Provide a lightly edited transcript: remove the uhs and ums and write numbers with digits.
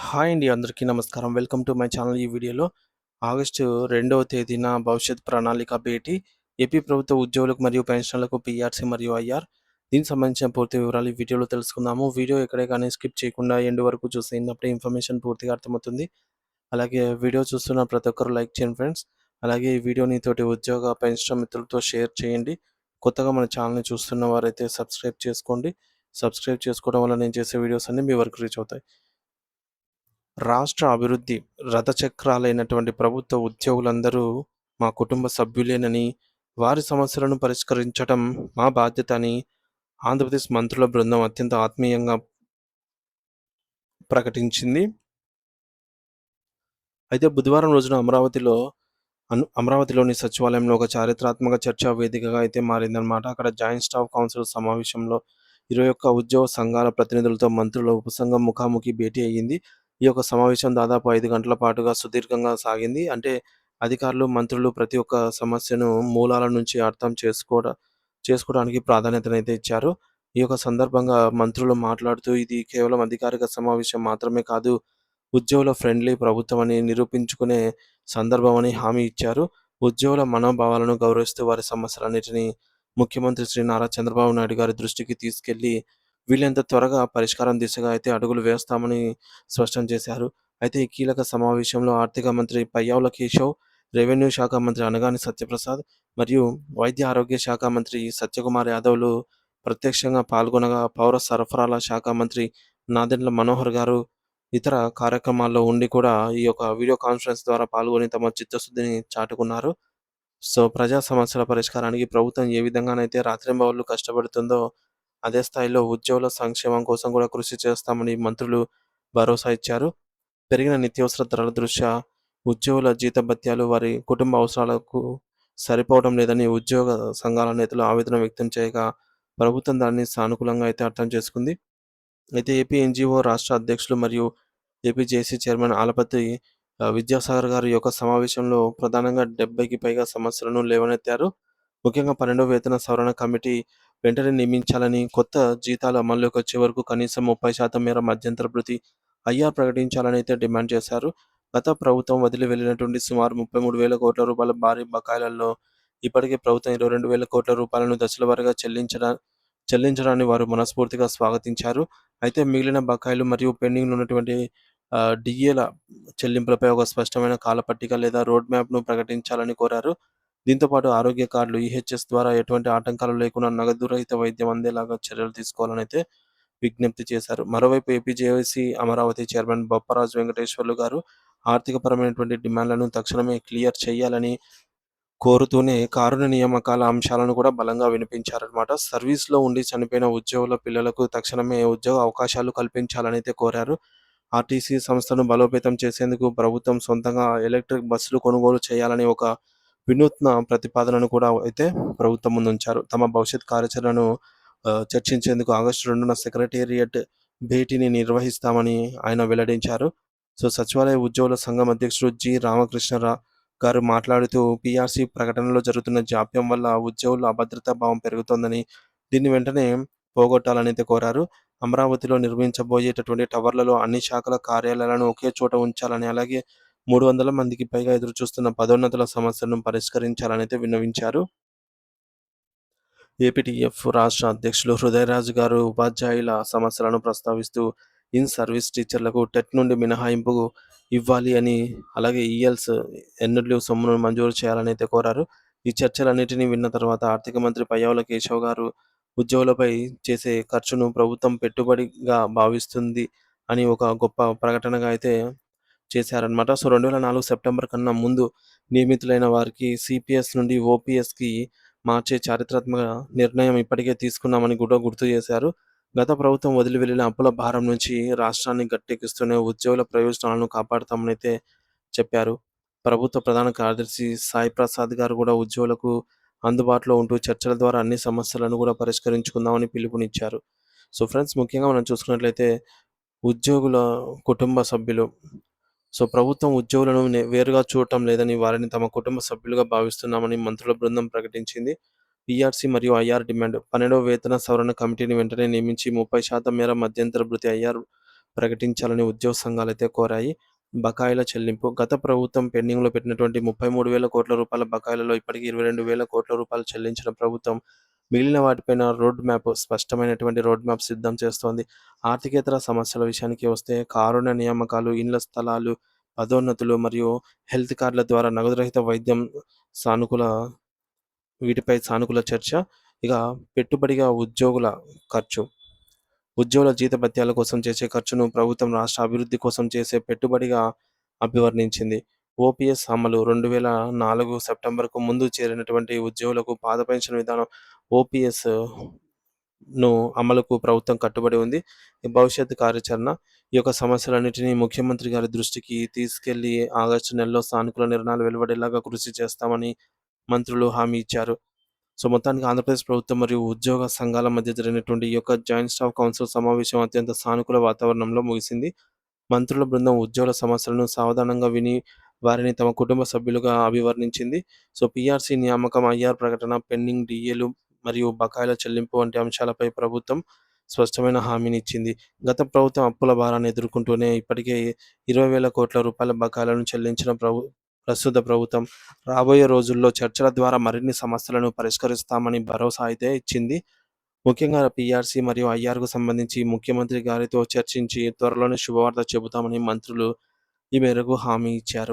Hi అండి. అందరికీ నమస్కారం. Welcome to my channel. ఈ వీడియోలో ఆగస్టు 2వ తేదీన భవిష్యత్ ప్రణాళిక భేటీ, ఏపీ ప్రభుత్వ ఉద్యోగులకు మరియు పెన్షనర్లకు పీఆర్సీ మరియు ఐఆర్, దీనికి సంబంధించిన పూర్తి వివరాలు ఈ వీడియోలో తెలుసుకుందాము. వీడియో ఎక్కడే కానీ స్కిప్ చేయకుండా ఎండ్ వరకు చూసినప్పుడే ఇన్ఫర్మేషన్ పూర్తిగా అర్థమవుతుంది. అలాగే వీడియో చూస్తున్న ప్రతి ఒక్కరు లైక్ చేయండి ఫ్రెండ్స్. అలాగే ఈ వీడియోని తోటి ఉద్యోగ, పెన్షన్ మిత్రులతో షేర్ చేయండి. కొత్తగా మన ఛానల్‌ని చూస్తున్న వారైతే సబ్స్క్రైబ్ చేసుకోండి. సబ్స్క్రైబ్ చేసుకోవడం వల్ల నేను చేసే వీడియోస్ అన్నీ మీ వరకు రీచ్ అవుతాయి. రాష్ట్ర అభివృద్ధి రథచక్రాలైనటువంటి ప్రభుత్వ ఉద్యోగులందరూ మా కుటుంబ సభ్యులేనని, వారి సమస్యలను పరిష్కరించడం మా బాధ్యత అని ఆంధ్రప్రదేశ్ మంత్రుల బృందం అత్యంత ఆత్మీయంగా ప్రకటించింది. అయితే బుధవారం రోజున అమరావతిలోని సచివాలయంలో ఒక చారిత్రాత్మక చర్చా వేదికగా అయితే మారిందనమాట. అక్కడ జాయింట్ స్టాఫ్ కౌన్సిల్ సమావేశంలో 21 ఉద్యోగ సంఘాల ప్రతినిధులతో మంత్రుల ఉపసంఘం ముఖాముఖి భేటీ అయ్యింది. ఈ యొక్క సమావేశం దాదాపు 5 గంటల పాటుగా సుదీర్ఘంగా సాగింది. అంటే అధికారులు, మంత్రులు ప్రతి ఒక్క సమస్యను మూలాల నుంచి అర్థం చేసుకోవడానికి ప్రాధాన్యతనైతే ఇచ్చారు. ఈ యొక్క సందర్భంగా మంత్రులు మాట్లాడుతూ ఇది కేవలం అధికారిక సమావేశం మాత్రమే కాదు, ఉద్యోగుల ఫ్రెండ్లీ ప్రభుత్వమని నిరూపించుకునే సందర్భమని హామీ ఇచ్చారు. ఉద్యోగుల మనోభావాలను గౌరవిస్తూ వారి సమస్యలన్నిటినీ ముఖ్యమంత్రి శ్రీ నారా చంద్రబాబు నాయుడు గారి దృష్టికి తీసుకెళ్లి వీలైనంత త్వరగా పరిష్కారం దిశగా అయితే అడుగులు వేస్తామని స్పష్టం చేశారు. అయితే ఈ కీలక సమావేశంలో ఆర్థిక మంత్రి పయ్యావుల కేశవ్, రెవెన్యూ శాఖ మంత్రి అనగాని సత్యప్రసాద్ మరియు వైద్య ఆరోగ్య శాఖ మంత్రి సత్యకుమార్ యాదవ్లు ప్రత్యక్షంగా పాల్గొనగా, పౌర సరఫరాల శాఖ మంత్రి నాదెండ్ల మనోహర్ గారు ఇతర కార్యక్రమాల్లో ఉండి కూడా ఈ యొక్క వీడియో కాన్ఫరెన్స్ ద్వారా పాల్గొని తమ చిత్తశుద్ధిని చాటుకున్నారు. సో, ప్రజా సమస్యల పరిష్కారానికి ప్రభుత్వం ఏ విధంగానైతే రాత్రింబవళ్లు కష్టపడుతుందో, అదే స్థాయిలో ఉద్యోగుల సంక్షేమం కోసం కూడా కృషి చేస్తామని మంత్రులు భరోసా ఇచ్చారు. పెరిగిన నిత్యావసర ధరల దృష్ట్యా ఉద్యోగుల జీతభత్యాలు వారి కుటుంబ అవసరాలకు సరిపోవడం లేదని ఉద్యోగ సంఘాల నేతలు ఆవేదన వ్యక్తం చేయగా, ప్రభుత్వం దాన్ని సానుకూలంగా అయితే అర్థం చేసుకుంది. అయితే ఏపీ ఎన్‌జీఓ రాష్ట్ర అధ్యక్షులు మరియు ఏపీ జేఏసీ చైర్మన్ ఆలపతి విద్యాసాగర్ గారు ఈ యొక్క సమావేశంలో ప్రధానంగా 70కి పైగా సమస్యలను లేవనెత్తారు. ముఖ్యంగా 12వ వేతన సవరణ కమిటీ వెంటనే నియమించాలని, కొత్త జీతాలు అమల్లోకి వచ్చే వరకు కనీసం 30% మేర మధ్యంతర భృతి, ఐఆర్ ప్రకటించాలని అయితే డిమాండ్ చేశారు. గత ప్రభుత్వం వదిలి వెళ్ళినటువంటి సుమారు 33,000 కోట్ల రూపాయల భారీ బకాయిలలో ఇప్పటికే ప్రభుత్వం 22,000 కోట్ల రూపాయలను దశల వారీగా చెల్లించడాన్ని వారు మనస్ఫూర్తిగా స్వాగతించారు. అయితే మిగిలిన బకాయిలు మరియు పెండింగ్‌లో ఉన్నటువంటి డీఏల చెల్లింపులపై ఒక స్పష్టమైన కాలపట్టిక లేదా రోడ్ మ్యాప్‌ను ప్రకటించాలని కోరారు. దీంతో పాటు ఆరోగ్య కార్డులు, ఈహెచ్ఎస్ ద్వారా ఎటువంటి ఆటంకాలు లేకుండా నగదు రహిత వైద్యం అందేలాగా చర్యలు తీసుకోవాలనైతే విజ్ఞప్తి చేశారు. మరోవైపు AP JAC Amaravati chairman Bopparaju Venkateswarlu గారు ఆర్థికపరమైనటువంటి డిమాండ్లను తక్షణమే క్లియర్ చేయాలని కోరుతూనే కారుణ్య నియామకాల అంశాలను కూడా బలంగా వినిపించారనమాట. సర్వీస్‌లో ఉండి చనిపోయిన ఉద్యోగుల పిల్లలకు తక్షణమే ఉద్యోగ అవకాశాలు కల్పించాలనైతే కోరారు. ఆర్టీసీ సంస్థను బలోపేతం చేసేందుకు ప్రభుత్వం సొంతంగా ఎలక్ట్రిక్ బస్సులు కొనుగోలు చేయాలని ఒక వినూత్న ప్రతిపాదనను కూడా అయితే ప్రభుత్వం ముందుంచారు. తమ భవిష్యత్ కార్యాచరణను చర్చించేందుకు ఆగస్టు 2న సెక్రటేరియట్ భేటీని నిర్వహిస్తామని ఆయన వెల్లడించారు. సో, సచివాలయ ఉద్యోగుల సంఘం అధ్యక్షుడు జి. రామకృష్ణరా గారు మాట్లాడుతూ పీఆర్సీ ప్రకటనలో జరుగుతున్న జాప్యం వల్ల ఉద్యోగుల అభద్రతా భావం పెరుగుతోందని, దీన్ని వెంటనే పోగొట్టాలని అయితే కోరారు. అమరావతిలో నిర్మించబోయేటటువంటి టవర్లలో అన్ని శాఖల కార్యాలయాలను ఒకే చోట ఉంచాలని, అలాగే 300 మందికి పైగా ఎదురుచూస్తున్న పదోన్నతుల సమస్యలను పరిష్కరించాలని అయితే విన్నవించారు. ఏపీటీఎఫ్ రాష్ట్ర అధ్యక్షులు హృదయరాజు గారు ఉపాధ్యాయుల సమస్యలను ప్రస్తావిస్తూ ఇన్ సర్వీస్ టీచర్లకు టెట్ నుండి మినహాయింపు ఇవ్వాలి అని, అలాగే ఈఎల్స్ ఎన్‌డబ్ల్యూ సొమ్మును మంజూరు చేయాలని అయితే కోరారు. ఈ చర్చలన్నిటిని విన్న తర్వాత ఆర్థిక మంత్రి పయ్యావుల కేశవ్ గారు ఉద్యోగులపై చేసే ఖర్చును ప్రభుత్వం పెట్టుబడిగా భావిస్తుంది అని ఒక గొప్ప ప్రకటనగా అయితే చేశారనమాట. సో, 2004 సెప్టెంబర్ కన్నా ముందు నియమితులైన వారికి సీపీఎస్ నుండి ఓపీఎస్‌కి మార్చే చారిత్రాత్మక నిర్ణయం ఇప్పటికే తీసుకున్నామని కూడా గుర్తు చేశారు. గత ప్రభుత్వం వదిలి వెళ్ళిన అప్పుల భారం నుంచి రాష్ట్రాన్ని గట్టెక్కిస్తూనే ఉద్యోగుల ప్రయోజనాలను కాపాడుతామనైతే చెప్పారు. ప్రభుత్వ ప్రధాన కార్యదర్శి సాయి ప్రసాద్ గారు కూడా ఉద్యోగులకు అందుబాటులో ఉంటూ చర్చల ద్వారా అన్ని సమస్యలను కూడా పరిష్కరించుకుందామని పిలుపునిచ్చారు. సో, ఫ్రెండ్స్, ముఖ్యంగా మనం చూసుకున్నట్లయితే ఉద్యోగుల కుటుంబ సభ్యులు, సో, ప్రభుత్వం ఉద్యోగులను వేరుగా చూడటం లేదని, వారిని తమ కుటుంబ సభ్యులుగా భావిస్తున్నామని మంత్రుల బృందం ప్రకటించింది. పీఆర్సీ మరియు ఐఆర్ డిమాండ్ 12వ వేతన సవరణ కమిటీని వెంటనే నియమించి 30% మేర మధ్యంతర భృతి ఐఆర్ ప్రకటించాలని ఉద్యోగ సంఘాలైతే కోరాయి. బకాయిల చెల్లింపు గత ప్రభుత్వం పెండింగ్‌లో పెట్టినటువంటి 33,000 కోట్ల రూపాయల బకాయిలలో ఇప్పటికి 22,000 కోట్ల రూపాయలు చెల్లించిన ప్రభుత్వం మిగిలిన వాటిపైన స్పష్టమైనటువంటి రోడ్ మ్యాప్ సిద్ధం చేస్తోంది. ఆర్థికేతర సమస్యల విషయానికి వస్తే కారుణ్య నియామకాలు, ఇండ్ల స్థలాలు, పదోన్నతులు మరియు హెల్త్ కార్డుల ద్వారా నగదు రహిత వైద్యం సానుకూల వీటిపై సానుకూల చర్చ. ఇక పెట్టుబడిగా ఉద్యోగుల ఖర్చు. ఉద్యోగుల జీతభత్యాల కోసం చేసే ఖర్చును ప్రభుత్వం రాష్ట్ర అభివృద్ధి కోసం చేసే పెట్టుబడిగా అభివర్ణించింది. ఓపీఎస్ అమలు 2004 సెప్టెంబర్‌కు ముందు చేరినటువంటి ఉద్యోగులకు పాత పెన్షన్ విధానం ఓపీఎస్‌ను అమలుకు ప్రభుత్వం కట్టుబడి ఉంది. ఈ భవిష్యత్తు కార్యాచరణ. ఈ యొక్క సమస్యలన్నిటినీ ముఖ్యమంత్రి గారి దృష్టికి తీసుకెళ్లి ఆగస్టు నెలలో సానుకూల నిర్ణయాలు వెలువడేలాగా కృషి చేస్తామని మంత్రులు హామీ ఇచ్చారు. సో, మొత్తానికి ఆంధ్రప్రదేశ్ ప్రభుత్వం మరియు ఉద్యోగ సంఘాల మధ్య జరిగినటువంటి ఈ యొక్క జాయింట్ స్టాఫ్ కౌన్సిల్ సమావేశం అత్యంత సానుకూల వాతావరణంలో ముగిసింది. మంత్రుల బృందం ఉద్యోగుల సమస్యలను సావధానంగా విని వారిని తమ కుటుంబ సభ్యులుగా అభివర్ణించింది. సో, పీఆర్సీ నియామకం, ఐఆర్ ప్రకటన, పెండింగ్ డీఏలు మరియు బకాయిల చెల్లింపు వంటి అంశాలపై ప్రభుత్వం స్పష్టమైన హామీనిచ్చింది. గత ప్రభుత్వం అప్పుల భారాన్ని ఎదుర్కొంటూనే ఇప్పటికే 20,000 కోట్ల రూపాయల బకాయిలను చెల్లించిన ప్రస్తుత ప్రభుత్వం రాబోయే రోజుల్లో చర్చల ద్వారా మరిన్ని సమస్యలను పరిష్కరిస్తామని భరోసా అయితే ఇచ్చింది. ముఖ్యంగా పీఆర్సీ మరియు ఐఆర్‌కు సంబంధించి ముఖ్యమంత్రి గారితో చర్చించి త్వరలోనే శుభవార్త చెబుతామని మంత్రులు ఈ మేరకు హామీ ఇచ్చారు.